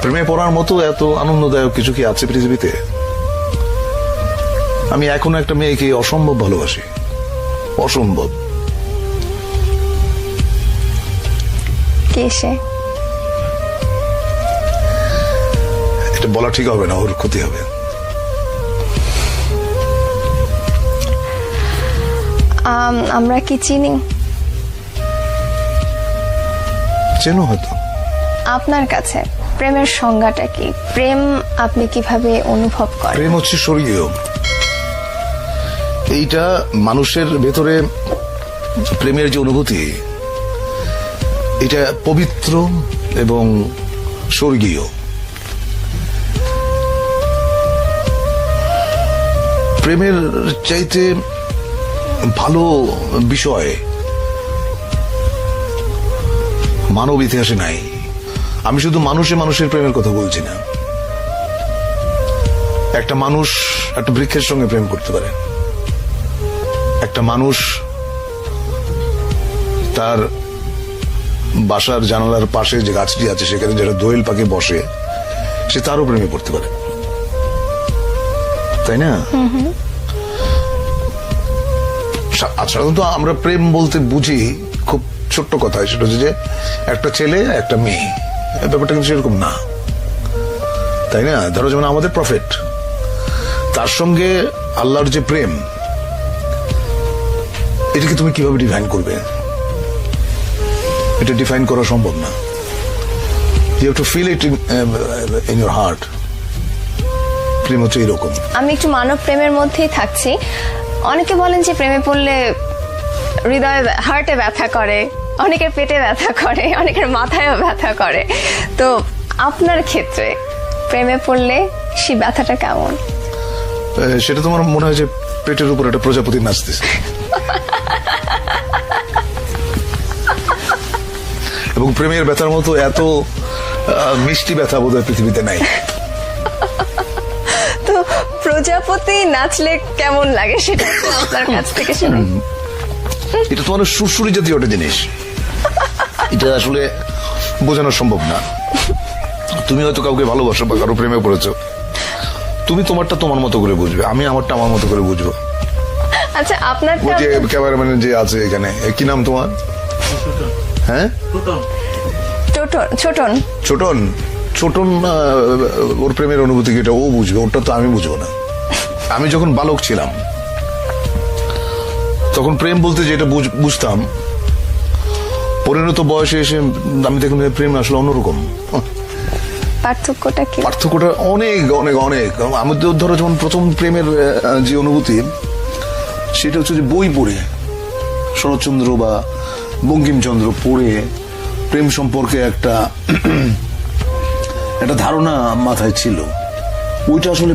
প্রেমে পড়ার মতো এত আনন্দদায়ক কিছু কি আছে পৃথিবীতে? আমি এখনো একটা মেয়েকে অসম্ভব ভালোবাসি, অসম্ভব। কে সে? এটা বলা ঠিক হবে না, ওর ক্ষতি হবে। আমরা কি চিনি? চেনো হয়তো। আপনার কাছে প্রেমের সংজ্ঞাটা কি? প্রেম আপনি কিভাবে অনুভব করেন? প্রেম হচ্ছে স্বর্গীয়। এইটা মানুষের ভেতরে প্রেমের যে অনুভূতি, এটা পবিত্র এবং স্বর্গীয়। প্রেমের চাইতে ভালো বিষয় মানব ইতিহাসে নাই। আমি শুধু মানুষের প্রেমের কথা বলছি না। একটা মানুষ একটা বৃক্ষের সঙ্গে প্রেম করতে পারে, একটা মানুষ তার বাসার জানালার পাশে যে গাছটি আছে সেখানে যেটা দোয়েল পাখি বসে, সে তারও প্রেমে পড়তে পারে, তাই না? সাধারণত আমরা প্রেম বলতে বুঝি খুব ছোট্ট কথা, সেটা হচ্ছে যে একটা ছেলে একটা মেয়ে। ব্যাপারটা কিন্তু সেরকম না, তাই না? ধরো যেমন আমাদের প্রফেট, তার সঙ্গে আল্লাহর যে প্রেম, এটাকে তুমি কিভাবে ডিফাইন করবে? এটা ডিফাইন করা সম্ভব না। You have to feel it in your heart. প্রেম হচ্ছে এরকম। আমি একটু মানব প্রেমের মধ্যেই থাকছি। অনেকে বলেন যে প্রেমে পড়লে হৃদয়ে হার্টে ব্যথা করে, অনেকের পেটে ব্যথা করে, অনেকের মাথায়ও ব্যথা করে। তো আপনার ক্ষেত্রে প্রেমে পড়লে সেই ব্যথাটা কেমন? সেটা তোমার মনে হয় যে পেটের উপর একটা প্রজাপতি নাচতেছে, এবং প্রেমের ব্যথার মতো এত মিষ্টি ব্যথা বোধহয় পৃথিবীতে নাই। তো প্রজাপতি নাচলে কেমন লাগে সেটা একটু আপনার কাছ থেকে শুনি। এটা তোমার সুরসুরি জাতীয় একটা জিনিস, এটা আসলে বোঝানো সম্ভব না। তুমি হয়তো কাউকে ভালোবাসো বা কারো প্রেমে পড়েছো, তুমি তোমারটা তোমার মতো করে বুঝবে, আমি আমারটা আমার মতো করে বুঝবো। আচ্ছা, আপনার ওই যে ক্যামেরাম্যান যে আছে এখানে, কি নাম তোমার? হ্যাঁ, ছোটন। ছোটন। ছোটন ওর প্রেমের অনুভূতি কি এটা ও বুঝবে, ওটা তো আমি বুঝবো না। আমি যখন বালক ছিলাম তখন প্রেম বলতে যেটা বুঝতাম, পরিণত বয়সে এসে আমি দেখলাম প্রেম আসলে অন্যরকম। পার্থক্যটা কি? পার্থক্যটা অনেক অনেক অনেক। আমাদের ধরো যেমন প্রথম প্রেমের যে অনুভূতি, সেটা হচ্ছে যে বই পড়ে, শরৎচন্দ্র বা বঙ্কিমচন্দ্র পড়ে প্রেম সম্পর্কে একটা ধারণা মাথায় ছিল। ওইটা আসলে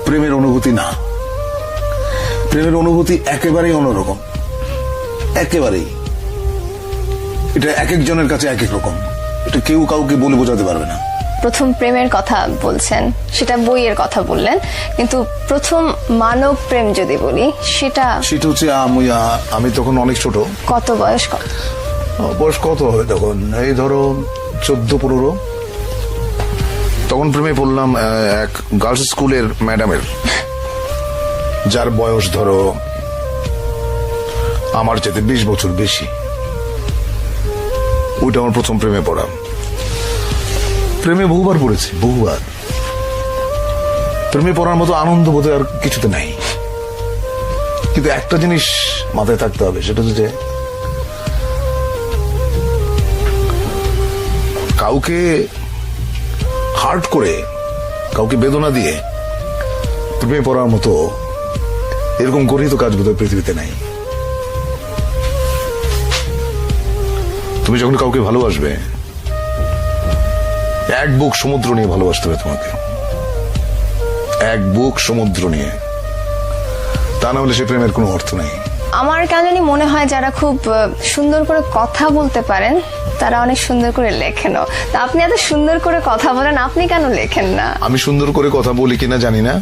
প্রেমের অনুভূতি না। প্রেমের অনুভূতি একেবারেই অন্যরকম, একেবারেই। এটা এক একজনের কাছে এক এক রকম, এটা কেউ কাউকে বলে বোঝাতে পারবে না। প্রথম প্রেমের কথা বলছেন, সেটা বইয়ের কথা বললেন, কিন্তু প্রথম মানব প্রেম যদি বলি সেটা হচ্ছে আমি তখন অনেক ছোট। কত বয়স? বয়স কত হবে তখন? এই ধরো 14-15। তখন প্রেমে পড়লাম এক গার্লস স্কুলের ম্যাডামের, যার বয়স ধরো আমার চেয়ে 20 বছর বেশি। ওইটা আমার প্রথম প্রেমে পড়া। প্রেমে বহুবার পড়েছি, বহুবার। প্রেমে পড়ার মতো আনন্দ বোধ আর কিছুতে নাই। কিন্তু একটা জিনিস মাথায় থাকতে হবে, সেটা হচ্ছে যে কাউকে হার্ট করে, কাউকে বেদনা দিয়ে প্রেমে পড়ার মতো এরকম গরিত কাজ বোধহয় পৃথিবীতে নাই। তুমি যখন কাউকে ভালোবাসবে, এক বুক সমুদ্র নিয়ে ভালোবাসতে হবে তোমাকে, এক বুক সমুদ্র নিয়ে। তা না হলে সে প্রেমের কোনো অর্থ নেই। আমার কেন জানি মনে হয় যারা খুব সুন্দর করে কথা বলতে পারেন তারা অনেক সুন্দর করে লেখেনও। তা আপনি এত সুন্দর করে কথা বলেন, আপনি কেন লেখেন না? আমি সুন্দর করে কথা বলি কিনা জানি না,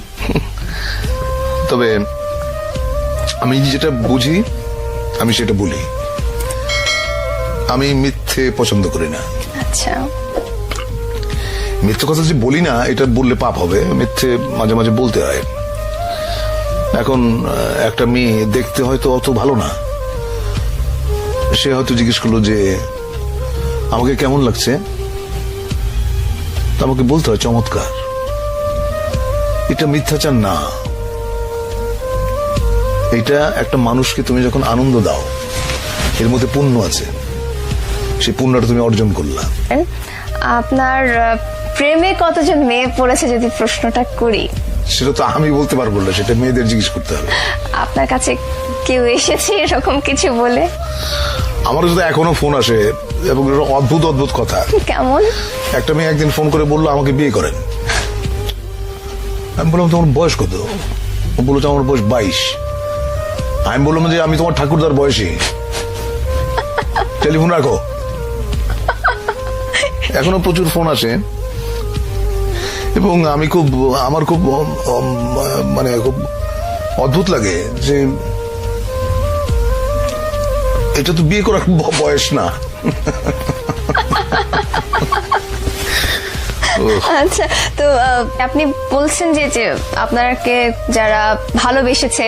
তবে আমি যেটা বুঝি আমি সেটা বলি। আমি মিথ্যে পছন্দ করি না। আচ্ছা, মিথ্যে কথা যে বলি না এটা বললে পাপ হবে, মিথ্যে মাঝে মাঝে বলতে হয়। এখন একটা মেয়ে দেখতে হয়তো অত ভালো না, সে হয়তো জিজ্ঞেস করলো যে আমাকে কেমন লাগছে, আমাকে বলতে হয় চমৎকার। এটা মিথ্যাচার না, এটা একটা মানুষকে তুমি যখন আনন্দ দাও এর মধ্যে পুণ্য আছে, সেই পুণ্যটা তুমি অর্জন করলা। আপনার প্রেমে কতজন মেয়ে পড়েছে যদি প্রশ্নটা করি? সেটা তো আমি বলতে পারবো না, সেটা মেয়েদের জিজ্ঞেস করতে হবে। আপনার কাছে কেউ এসেছে এরকম কিছু বলে? আমার তো এখনো ফোন আসে এবং অদ্ভুত অদ্ভুত কথা। কেমন? একটা মেয়ে একদিন ফোন করে বললো আমাকে বিয়ে করেন। আমি বললাম তোমার বয়স কত? ও বললো আমার বয়স 22। আমি বললাম যে আমি তোমার ঠাকুরদার বয়সী, টেলিফোন রাখো। এখনো প্রচুর ফোন আসে এবং আমার খুব মানে খুব অদ্ভুত লাগে যে এটা তো বিয়ে করার বয়স না। আচ্ছা, তো আপনি বলছেন যে আপনাকে যারা ভালোবেসেছে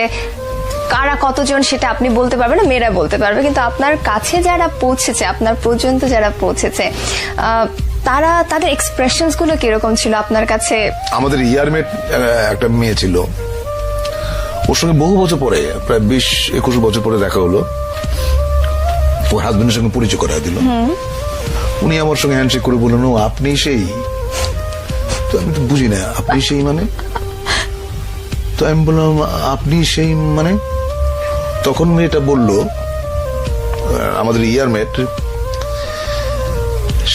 কারা কতজন সেটা আপনি বলতে পারবেন না, মেয়েরা বলতে পারবে, কিন্তু আপনার কাছে যারা পৌঁছেছে, আপনার পর্যন্ত যারা পৌঁছেছে, তারা তাদের এক্সপ্রেশনস গুলো কিরকম ছিল আপনার কাছে? আমাদের ইয়ারমেট একটা মেয়ে ছিল, ওর সঙ্গে বহু বছর পরে, প্রায় 20-21 বছর পরে দেখা হলো। ওর হাজবেন্ডের সঙ্গে পরিচয় করা দিল। উনি আমার সঙ্গে হ্যান্ডশেক করে বললেন ও আপনি সেই। তো আমি তো বুঝি না আপনি সেই মানে। তো আমি বললাম আপনি সেই মানে? তখন মেয়েটা বলল, আমাদের ইয়ারমেট,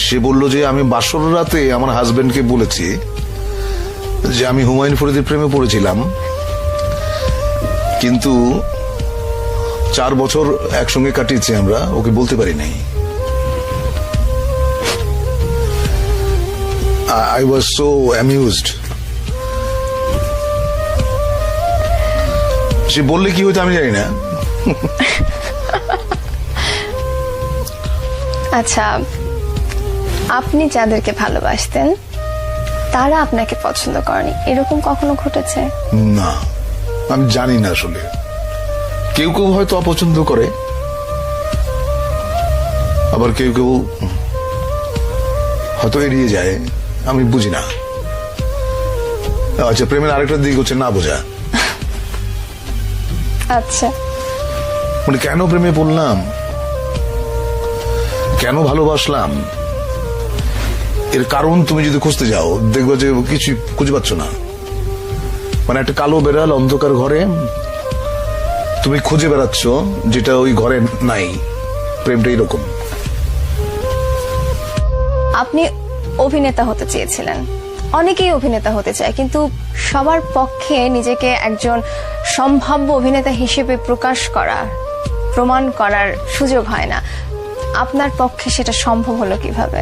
সে বলল যে আমি বাসর রাতে আমার হাজবেন্ডকে বলেছি যে আমি হুমায়ুন ফরিদের প্রেমে পড়েছিলাম, কিন্তু 4 বছর একসঙ্গে কাটিয়েছি আমরা, ওকে বলতে পারি নাই। I was so amused. সে বললে কি হতো আমি জানি না। আচ্ছা, আপনি যাদেরকে ভালোবাসতেন তারা আপনাকে পছন্দ করেনি, এরকম কখনো ঘটেছে? না, আমি জানি না আসলে। কেউ কেউ হয়তো অপছন্দ করে, আবার কেউ কেউ হয়তো এড়িয়ে যায়, আমি বুঝি না। আচ্ছা, প্রেমের আরেকটা দিক হচ্ছে না বোঝা। আচ্ছা, মানে কেন প্রেমে পড়লাম, কেন ভালোবাসলাম, এর কারণ তুমি যদি খুঁজতে যাও দেখবে যে কিছু খুঁজে পাচ্ছ না। মানে একটা কালো বেড়াল অন্ধকার ঘরে তুমি খুঁজে বেড়াচ্ছ যেটা ওই ঘরে নাই। প্রেমটা এরকম। আপনি অভিনেতা হতে চেয়েছিলেন, অনেকেই অভিনেতা হতে চায়, কিন্তু সবার পক্ষে নিজেকে একজন সম্ভাব্য অভিনেতা হিসেবে প্রকাশ করা, প্রমাণ করার সুযোগ হয় না। আপনার পক্ষে সেটা সম্ভব হলো কিভাবে?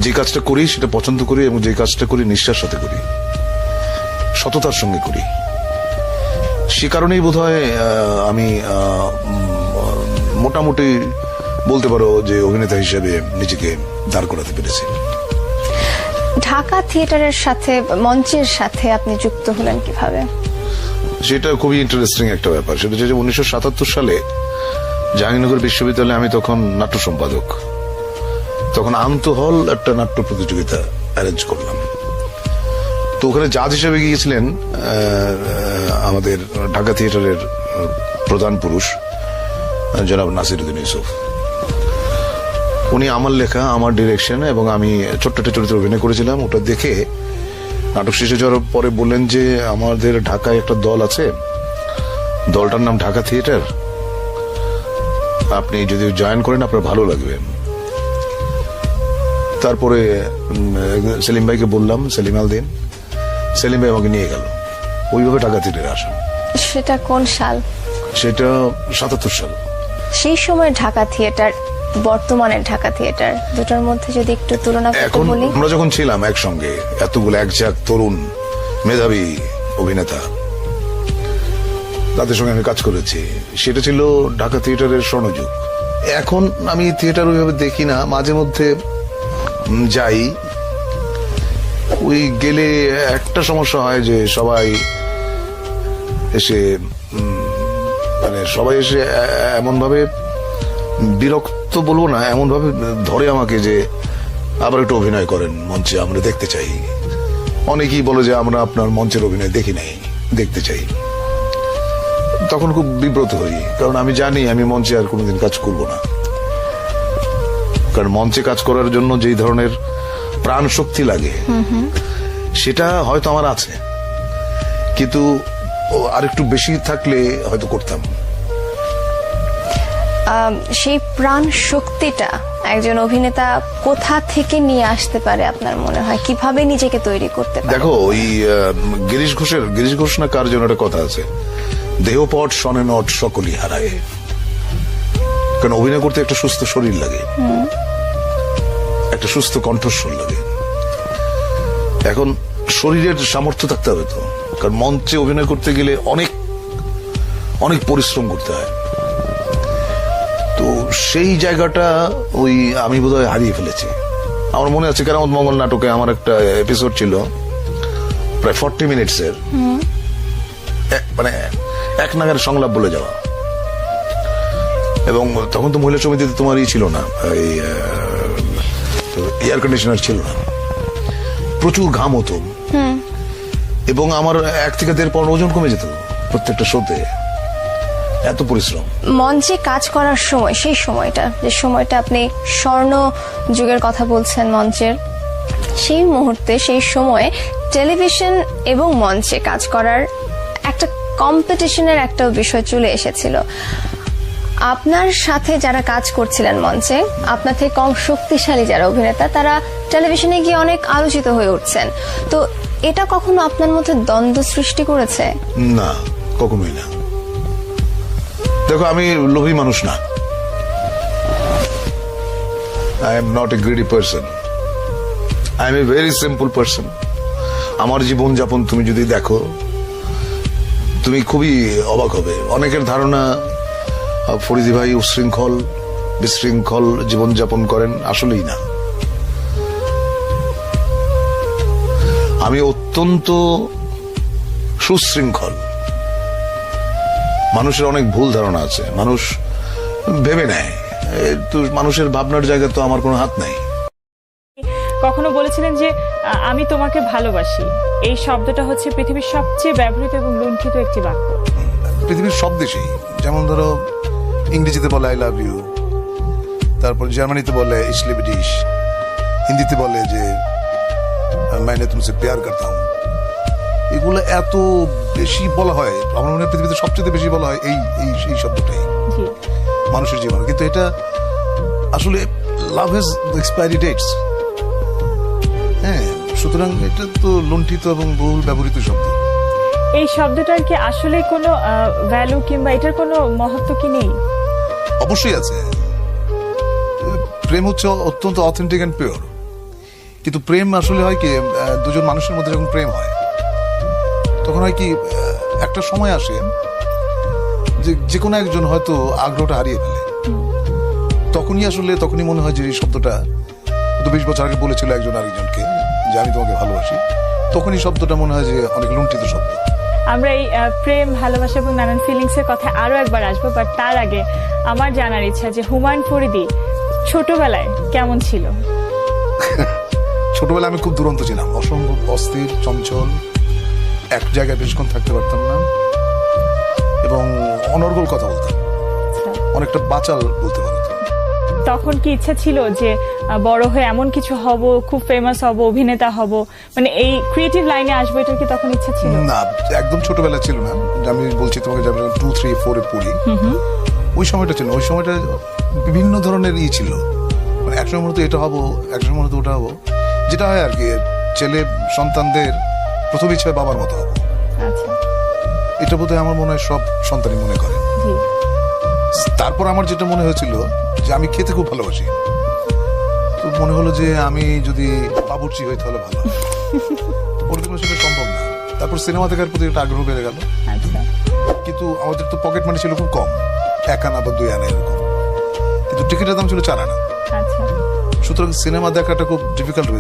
যে কাজটা করি সেটা পছন্দ করি এবং যে কাজটা করি নিষ্ঠার সাথে করি, সততার সঙ্গে করি। সে কারণেই বোধহয় আমি মোটামুটি বলতে পারো যে অভিনেতা হিসেবে নিজেকে দাঁড় করাতে পেরেছি। ঢাকা থিয়েটারের সাথে, মঞ্চের সাথে আপনি যুক্ত হলেন কিভাবে? সেটা খুবই ইন্টারেস্টিং একটা ব্যাপার। সেটা হচ্ছে 1977 সালে জাহাঙ্গীরনগর বিশ্ববিদ্যালয়ে আমি তখন নাট্য সম্পাদক। তখন আন্তঃহল একটা নাট্য প্রতিযোগিতা অ্যারেঞ্জ করলাম। তো ওখানে জাজ হিসেবে গিয়েছিলেন আমাদের ঢাকা থিয়েটারের প্রধান পুরুষ জনাব নাসিরউদ্দিন ইউসুফ। উনি আমার লেখা, আমার ডিরেকশন এবং আমি ছোট্ট একটা চরিত্রে অভিনয় করেছিলাম। ওটা দেখে নাটক শেষ হওয়ার পরে বললেন যে আমাদের ঢাকায় একটা দল আছে, দলটার নাম ঢাকা থিয়েটার, আপনি যদি জয়েন করেন আপনার ভালো লাগবে। তারপরে সেলিম ভাইকে বললাম, সেলিম আল দিন, সেলিম ভাই আমাকে নিয়ে গেল। ওইভাবে ঢাকা থিয়েটারে আসা। সেটা কোন সাল? সেটা 77 সাল। সেই সময় ঢাকা থিয়েটার, বর্তমানের ঢাকা থিয়েটার, দুটোর মধ্যে যদি একটু তুলনা করতে এখন বলি। আমরা যখন ছিলাম একসঙ্গে, এতগুলো একঝাক তরুণ মেধাবী অভিনেতা, তাদের সঙ্গে আমি কাজ করেছি, সেটা ছিল ঢাকা থিয়েটারের স্বর্ণযুগ। এখন আমি থিয়েটার ওইভাবে দেখি না, মাঝে মধ্যে যাই, ওই গেলে একটা সমস্যা হয় যে সবাই এসে মানে সবাই এসে এমন ভাবে বিরক্ত বলবো না, এমন ভাবে ধরে আমাকে যে আবার একটু অভিনয় করেন মঞ্চে, আমরা দেখতে চাই। অনেকেই বলে যে আমরা আপনার মঞ্চের অভিনয় দেখি নাই, দেখতে চাই। তখন খুব বিব্রত হই, কারণ আমি জানি আমি মঞ্চে আর কোনোদিন কাজ করব না। কারণ মঞ্চে কাজ করার জন্য যেই ধরনের প্রাণ শক্তি লাগে সেটা হয়তো আমার আছে, কিন্তু আরেকটু বেশি থাকলে হয়তো করতাম। সেই প্রাণ শক্তিটা একজন অভিনেতা কোথা থেকে নিয়ে আসতে পারে আপনার মনে হয়? কিভাবে নিজেকে তৈরি করতে পারে? দেখো, ওই গিরিশ ঘোষ না কার জন্য একটা কথা আছে, দেহপট শনে নট সকলই হারায়। কারণ অভিনয় করতে একটা সুস্থ শরীর লাগে, একটা সুস্থ কণ্ঠস্বর লাগে। এখন শরীরের সামর্থ্য থাকতে হবে তো, কারণ মঞ্চে অভিনয় করতে গেলে অনেক অনেক পরিশ্রম করতে হয়। তো সেই জায়গাটা ওই আমি বোধহয় হারিয়ে ফেলেছি। আমার মনে আছে কেরামত মঙ্গল নাটকে আমার একটা এপিসোড ছিল প্রায় 40 মিনিটসের, মানে এক নাগারে সংলাপ বলে যাওয়া। এবং তখন তো মহিলা সমিতিতে তোমার ছিল না, এয়ার কন্ডিশনার ছিল না, প্রচুর ঘাম হতো, এবং আমার 1 থেকে 1.5 পাউন্ড ওজন কমে যেত প্রত্যেকটা শোতে, এত পরিশ্রম। মঞ্চে কাজ করার সময়, সেই সময়টা, যে সময়টা আপনি স্বর্ণ যুগের কথা বলছেন মঞ্চের, সেই মুহূর্তে, সেই সময়ে টেলিভিশন এবং মঞ্চে কাজ করার একটা কম্পিটিশনের একটা বিষয় চলে এসেছিল। আপনার সাথে যারা কাজ করছিলেন মঞ্চে, আপনার থেকে কম শক্তিশালী যারা অভিনেতা, তারা টেলিভিশনে গিয়ে অনেক আলোচিত হয়ে উঠছেন। তো এটা কখনো আপনার মধ্যে দ্বন্দ্ব সৃষ্টি করেছে? না, কখনোই না। দেখো, আমি লোভী মানুষ না। I am not a greedy person. I am a very simple person. আমার জীবনযাপন তুমি যদি দেখো, তুমি খুবই অবাক হবে। অনেকের ধারণা ফরিদি ভাই উশৃঙ্খল, বিশৃঙ্খল জীবনযাপন করেন, আসলেই না। আমি অত্যন্ত সুশৃঙ্খল। মানুষের অনেক ভুল ধারণা আছে, মানুষ ভেবে নেয়, তো মানুষের ভাবনার জায়গায় তো আমার কোনো হাত নাই। কখনো বলেছিলেন যে আমি তোমাকে ভালোবাসি, এই শব্দটা হচ্ছে পৃথিবীর সবচেয়ে ব্যবহৃত এবং লুণ্ঠিত একটি বাক্য। পৃথিবীর সব দেশেই, যেমন ধরো ইংরেজিতে বলে আই লাভ ইউ, তারপর জার্মানিতে বলে ইস লিভ ডিশ, হিন্দিতে বলে যে मैंने तुमसे प्यार करता हूं। এগুলো এত বেশি বলা হয়, আমার মনে হয় পৃথিবীতে সবচেয়ে বেশি বলা হয় এই শব্দটাই মানুষের জীবনে। কিন্তু এটা আসলে লাভ হ্যাজ এক্সপায়ারি ডেটস। হ্যাঁ, সুতরাং এটা তো লুণ্ঠিত এবং বহুল ব্যবহৃত শব্দ। এই শব্দটার কি আসলে কোনো ভ্যালু কিংবা এটার কোনো মহত্ব কি নেই? অবশ্যই আছে। প্রেম হচ্ছে অত্যন্ত অথেন্টিক এন্ড পিওর। কিন্তু প্রেম আসলে হয় কি, দুজন মানুষের মধ্যে যখন প্রেম হয়, তখন হয় কি, একটা সময় আসে যে কোনো একজন হয়তো আগ্রহটা হারিয়ে ফেলে। তখনই মনে হয় যে এই শব্দটা 20 বছর আগে বলেছিল একজন আরেকজনকে যে আমি তোমাকে ভালোবাসি, তখনই শব্দটা মনে হয় যে অনেক লুণ্ঠিত শব্দ। আমরা এই প্রেম, ভালোবাসা এবং নানান ফিলিংস এর কথা আরো একবার আসবো, বাট তার আগে আমার জানার ইচ্ছা যে হুমায়ুন ফরিদি ছোটবেলায় কেমন ছিল? ছোটবেলায় আমি খুব দুরন্ত ছিলাম, অসম্ভব অস্থির, চঞ্চল, এক জায়গায় বেশিক্ষণ থাকতে পারতাম না, এবং অনর্গল কথা বলতাম, অনেকটা বাচাল বলতে পারতাম। তখন কি ইচ্ছা ছিল যে বড় হয়ে এমন কিছু হব, খুব ফেমাস হব, অভিনেতা হব, মানে এই ক্রিয়েটিভ লাইনে আসবো, এটার কি তখন ইচ্ছা ছিল? না, একদম ছোটবেলা ছিল না। আমি বলছি তোমাকে, যখন 2, 3, 4 এ পড়ি, ওই সময়টা ছিল, ওই সময়টা বিভিন্ন ধরনের ছিল, মানে একসময় মনে হতো এটা হবো, একসময় মনে হতো ওটা হবো, যেটা হয় আর কি, ছেলে সন্তানদের প্রথম ইচ্ছা বাবার মতো হবো। আচ্ছা, এটা বোধহয় আমার মনে হয় সব সন্তানই মনে করে। তারপর আমার যেটা মনে হয়েছিল যে আমি খেতে খুব ভালোবাসি, তো মনে হলো যে আমি যদি বাবুর্চি হই তাহলে ভালো। ওরকম সেটা সম্ভব না। তারপর সিনেমা দেখার প্রতি একটা আগ্রহ বেড়ে গেল। কিন্তু আমাদের তো পকেট মানি ছিল খুব কম, 1 আনা বা 2 আনা এরকম, কিন্তু টিকিটের দাম ছিল 4 আনা। সুতরাং সিনেমা দেখাটা খুব ডিফিকাল্ট হয়ে